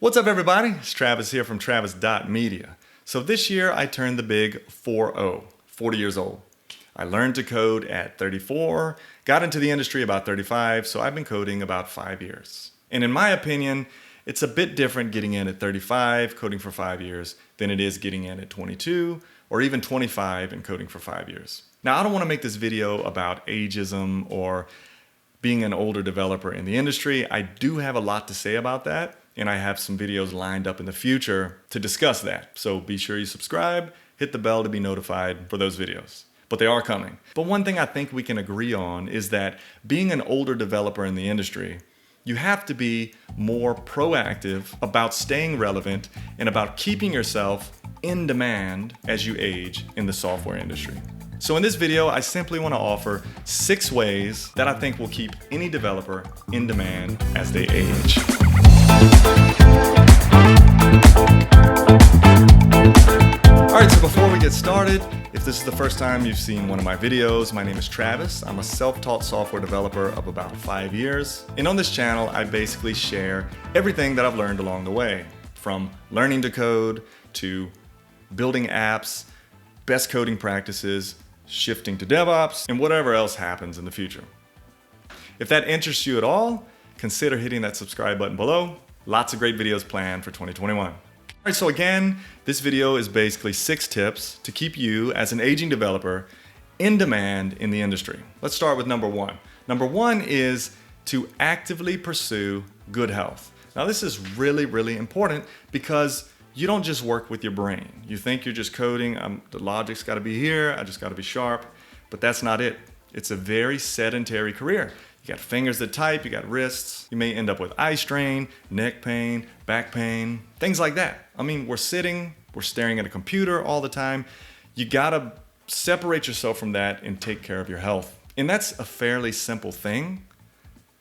What's up everybody? It's Travis here from Travis.media. So this year I turned the big 4-0, 40 years old. I learned to code at 34, got into the industry about 35, so I've been coding about 5 years. And in my opinion, it's a bit different getting in at 35, coding for 5 years, than it is getting in at 22 or even 25 and coding for 5 years. Now I don't want to make this video about ageism or being an older developer in the industry. I do have a lot to say about that, and I have some videos lined up in the future to discuss that. So be sure you subscribe, hit the bell to be notified for those videos. But they are coming. But one thing I think we can agree on is that being an older developer in the industry, you have to be more proactive about staying relevant and about keeping yourself in demand as you age in the software industry. So in this video, I simply want to offer 6 ways that I think will keep any developer in demand as they age. Alright, so before we get started, if this is the first time you've seen one of my videos, my name is Travis. I'm a self-taught software developer of about 5 years. And on this channel, I basically share everything that I've learned along the way, from learning to code to building apps, best coding practices, shifting to DevOps, and whatever else happens in the future. If that interests you at all, consider hitting that subscribe button below. Lots of great videos planned for 2021. All right, so again, this video is basically 6 tips to keep you as an aging developer in demand in the industry. Let's start with number 1. Number 1 is to actively pursue good health. Now this is really, really important because you don't just work with your brain. You think you're just coding, the logic's gotta be here, I just gotta be sharp, but that's not it. It's a very sedentary career. You got fingers that type, you got wrists, you may end up with eye strain, neck pain, back pain, things like that. I mean, we're sitting, we're staring at a computer all the time. You gotta separate yourself from that and take care of your health. And that's a fairly simple thing.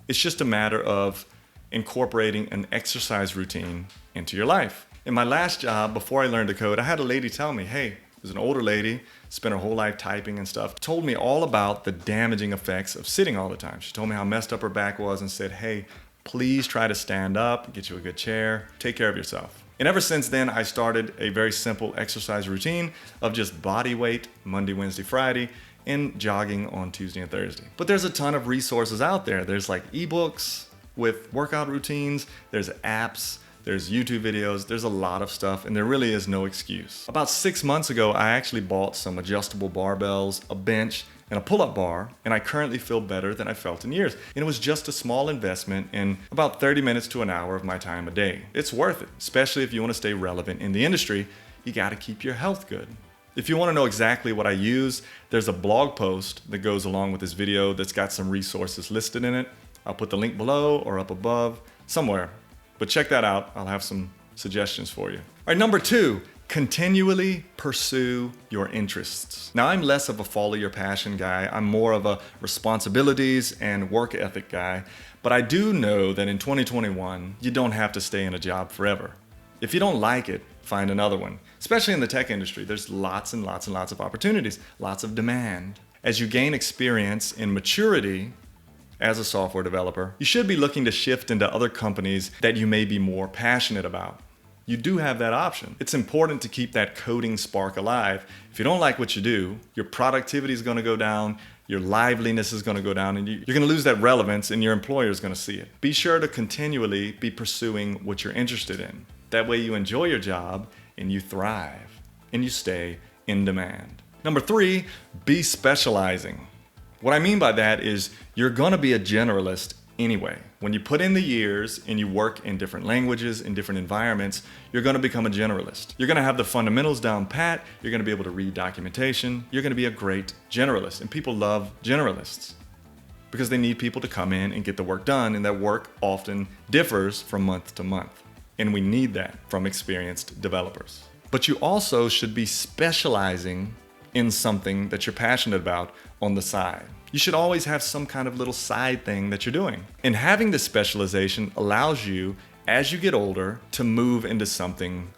It's just a matter of incorporating an exercise routine into your life. In my last job, before I learned to code, I had a lady tell me, hey, there's an older lady, spent her whole life typing and stuff, told me all about the damaging effects of sitting all the time. She told me how messed up her back was and said, hey, please try to stand up, get you a good chair, take care of yourself. And ever since then, I started a very simple exercise routine of just body weight Monday, Wednesday, Friday, and jogging on Tuesday and Thursday. But there's a ton of resources out there. There's like ebooks with workout routines, there's apps, there's YouTube videos, there's a lot of stuff, and there really is no excuse. About 6 months ago, I actually bought some adjustable barbells, a bench, and a pull-up bar, and I currently feel better than I felt in years. And it was just a small investment in about 30 minutes to an hour of my time a day. It's worth it, especially if you want to stay relevant in the industry. You got to keep your health good. If you want to know exactly what I use, there's a blog post that goes along with this video that's got some resources listed in it. I'll put the link below or up above, somewhere. But check that out, I'll have some suggestions for you. All right, number 2, continually pursue your interests. Now I'm less of a follow your passion guy, I'm more of a responsibilities and work ethic guy, but I do know that in 2021, you don't have to stay in a job forever. If you don't like it, find another one. Especially in the tech industry, there's lots and lots and lots of opportunities, lots of demand. As you gain experience and maturity, as a software developer, you should be looking to shift into other companies that you may be more passionate about. You do have that option. It's important to keep that coding spark alive. If you don't like what you do, your productivity is going to go down, your liveliness is going to go down, and you're going to lose that relevance, and your employer is going to see it. Be sure to continually be pursuing what you're interested in. That way you enjoy your job, and you thrive, and you stay in demand. Number 3, be specializing. What I mean by that is you're gonna be a generalist anyway. When you put in the years and you work in different languages, in different environments, you're gonna become a generalist. You're gonna have the fundamentals down pat, you're gonna be able to read documentation, you're gonna be a great generalist. And people love generalists because they need people to come in and get the work done, and that work often differs from month to month. And we need that from experienced developers. But you also should be specializing in something that you're passionate about on the side. You should always have some kind of little side thing that you're doing. And having this specialization allows you, as you get older, to move into something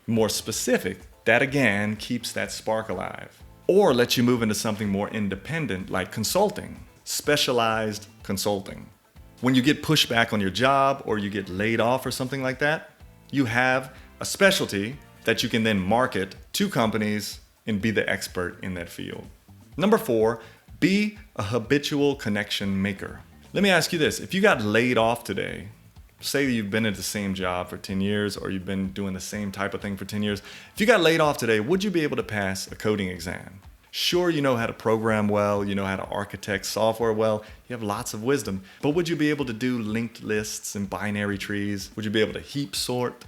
more specific. That again keeps that spark alive. Or lets you move into something more independent like consulting, specialized consulting. When you get pushback on your job or you get laid off or something like that, You have a specialty that you can then market to companies and be the expert in that field. Number 4, be a habitual connection maker. Let me ask you this. If you got laid off today, say you've been at the same job for 10 years or you've been doing the same type of thing for 10 years. If you got laid off today, would you be able to pass a coding exam? Sure, you know how to program well, you know how to architect software well, you have lots of wisdom, but would you be able to do linked lists and binary trees? Would you be able to heap sort?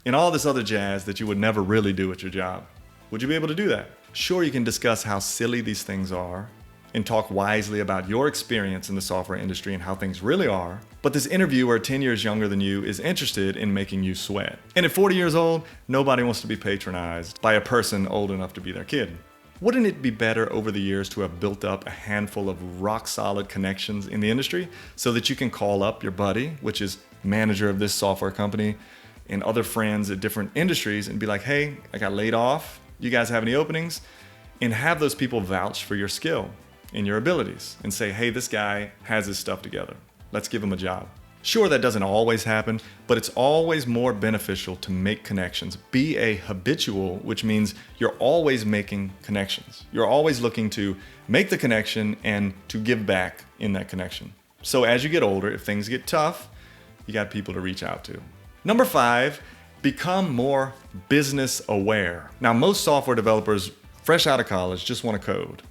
And all this other jazz that you would never really do at your job. Would you be able to do that? Sure, you can discuss how silly these things are and talk wisely about your experience in the software industry and how things really are, but this interviewer 10 years younger than you is interested in making you sweat. And at 40 years old, nobody wants to be patronized by a person old enough to be their kid. Wouldn't it be better over the years to have built up a handful of rock-solid connections in the industry so that you can call up your buddy, which is manager of this software company, and other friends at different industries and be like, hey, I got laid off. You guys have any openings? And have those people vouch for your skill and your abilities and say, hey, this guy has his stuff together. Let's give him a job. Sure, that doesn't always happen, but it's always more beneficial to make connections. Be a habitual, which means you're always making connections. You're always looking to make the connection and to give back in that connection. So as you get older, if things get tough, you got people to reach out to. Number 5, become more business aware. Now, most software developers fresh out of college just want to code.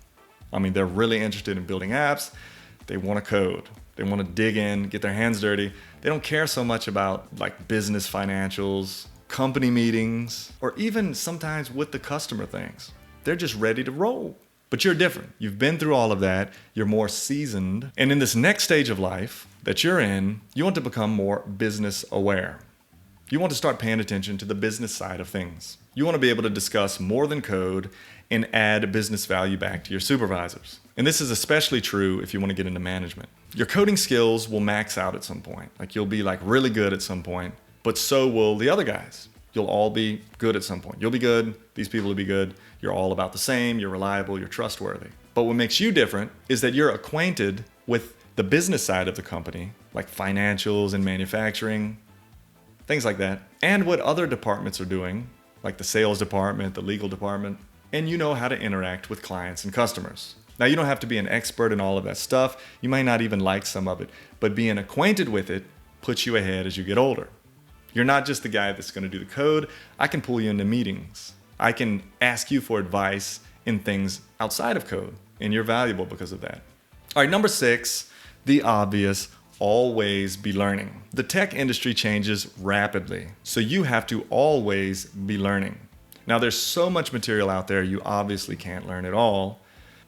I mean, they're really interested in building apps. They want to code. They want to dig in, get their hands dirty. They don't care so much about like business financials, company meetings, or even sometimes with the customer things. They're just ready to roll. But you're different. You've been through all of that. You're more seasoned. And in this next stage of life that you're in, you want to become more business aware. You want to start paying attention to the business side of things. You want to be able to discuss more than code and add business value back to your supervisors. And this is especially true if you want to get into management. Your coding skills will max out at some point. Like you'll be like really good at some point, but so will the other guys. You'll all be good at some point. You'll be good, these people will be good. You're all about the same, you're reliable, you're trustworthy. But what makes you different is that you're acquainted with the business side of the company, like financials and manufacturing, things like that, and what other departments are doing, like the sales department, the legal department, and you know how to interact with clients and customers. Now, you don't have to be an expert in all of that stuff. You might not even like some of it, but being acquainted with it puts you ahead as you get older. You're not just the guy that's going to do the code. I can pull you into meetings. I can ask you for advice in things outside of code, and you're valuable because of that. All right, number 6, the obvious, always be learning. The tech industry changes rapidly, so you have to always be learning. Now, there's so much material out there, you obviously can't learn it all,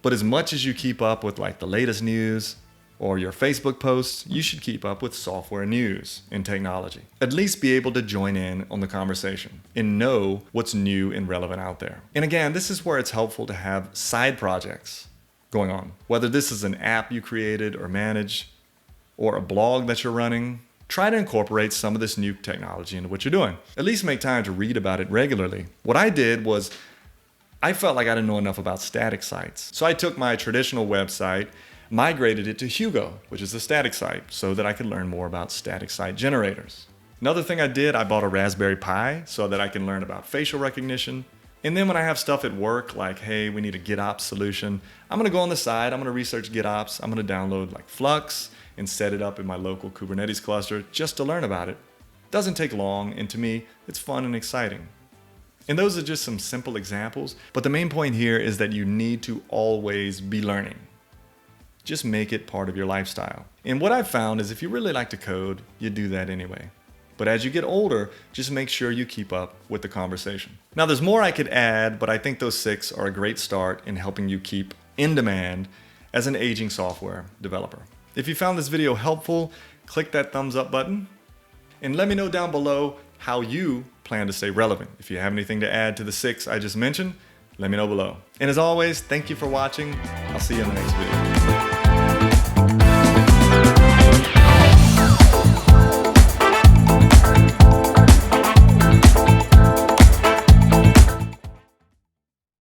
but as much as you keep up with like the latest news or your Facebook posts, you should keep up with software news and technology. At least be able to join in on the conversation and know what's new and relevant out there. And again, this is where it's helpful to have side projects going on. Whether this is an app you created or manage or a blog that you're running, try to incorporate some of this new technology into what you're doing. At least make time to read about it regularly. What I did was I felt like I didn't know enough about static sites. So I took my traditional website, migrated it to Hugo, which is a static site, so that I could learn more about static site generators. Another thing I did, I bought a Raspberry Pi so that I can learn about facial recognition. And then when I have stuff at work, like, hey, we need a GitOps solution, I'm gonna go on the side, I'm gonna research GitOps, I'm gonna download like Flux and set it up in my local Kubernetes cluster just to learn about it. Doesn't take long, and to me, it's fun and exciting. And those are just some simple examples, but the main point here is that you need to always be learning. Just make it part of your lifestyle. And what I've found is if you really like to code, you do that anyway. But as you get older, just make sure you keep up with the conversation. Now, there's more I could add, but I think those 6 are a great start in helping you keep in demand as an aging software developer. If you found this video helpful, click that thumbs up button and let me know down below how you plan to stay relevant. If you have anything to add to the 6 I just mentioned, let me know below. And as always, thank you for watching. I'll see you in the next video.